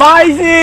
পাইছি।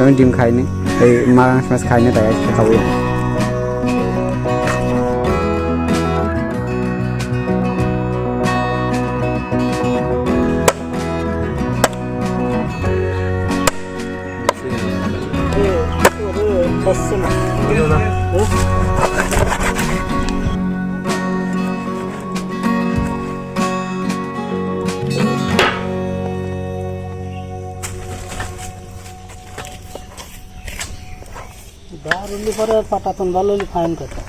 আমি ডিম খাইনি, এই মাছ মাছ খাইনি, তাই আজকে খাবো। Baru pare patatan balo li fine kata.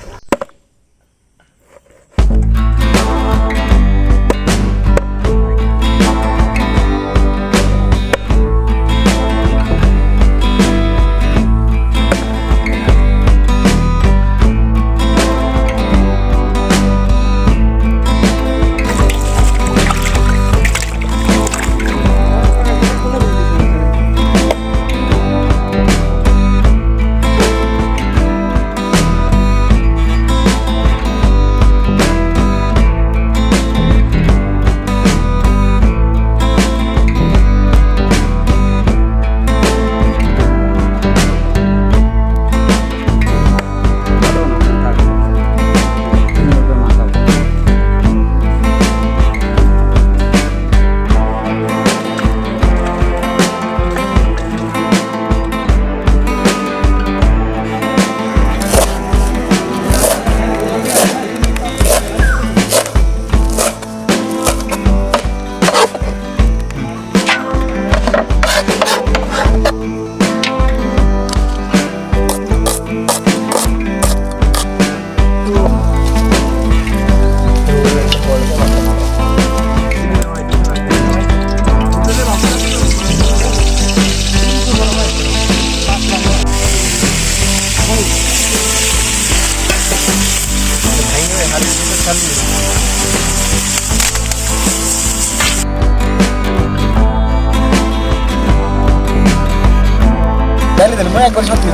একবার সত্যি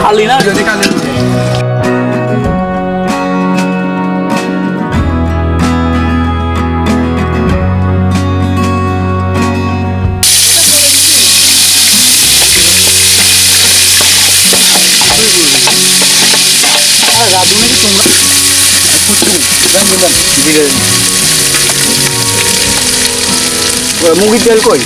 খালি না যদি খালি রাধুনি কি তোমরা মুগির তেল কই?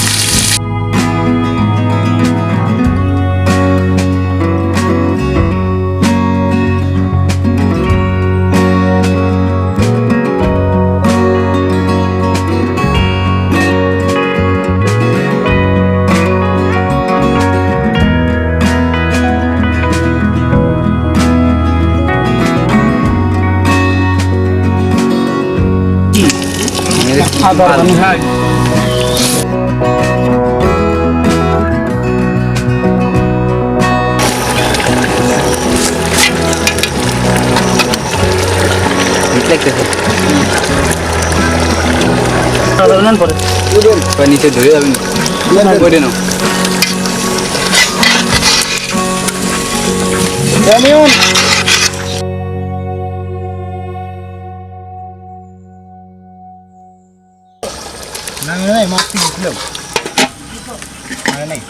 আদা ভাই সাধারণ পরে নিচে ধরে যাবেন করে নাও নাই মাছ দিছিল নাই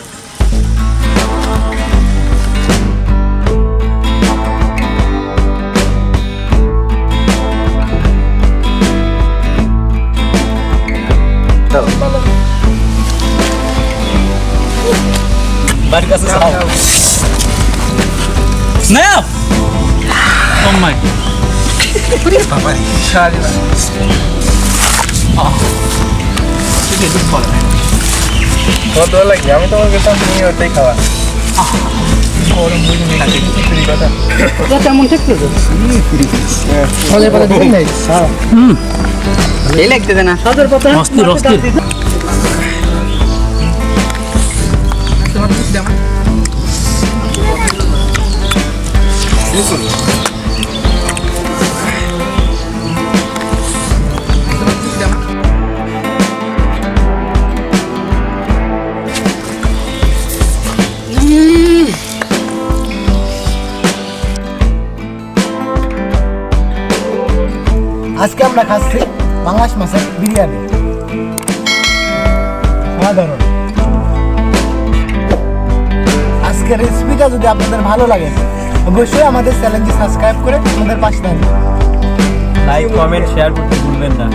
বাড়ির কাছে চাও না ও মাই বাবা শাড়ি কত লাগে আমি তোমার কাছে নিয়ে ওটাই খাওয়া কেমন ঠেকতেছে ফলের পাতা দেখেন নাই এই লাগতেছে না সাদের পাতা অস্থির অস্থির আজকে আমরা খাচ্ছি পাঙ্গাস মাছের বিরিয়ানি সাধারণ আজকের রেসিপিটা যদি আপনাদের ভালো লাগে অবশ্যই আমাদের চ্যানেলটি সাবস্ক্রাইব করে আমাদের পাশে থাকবেন লাইক কমেন্ট শেয়ার করতে ভুলবেন না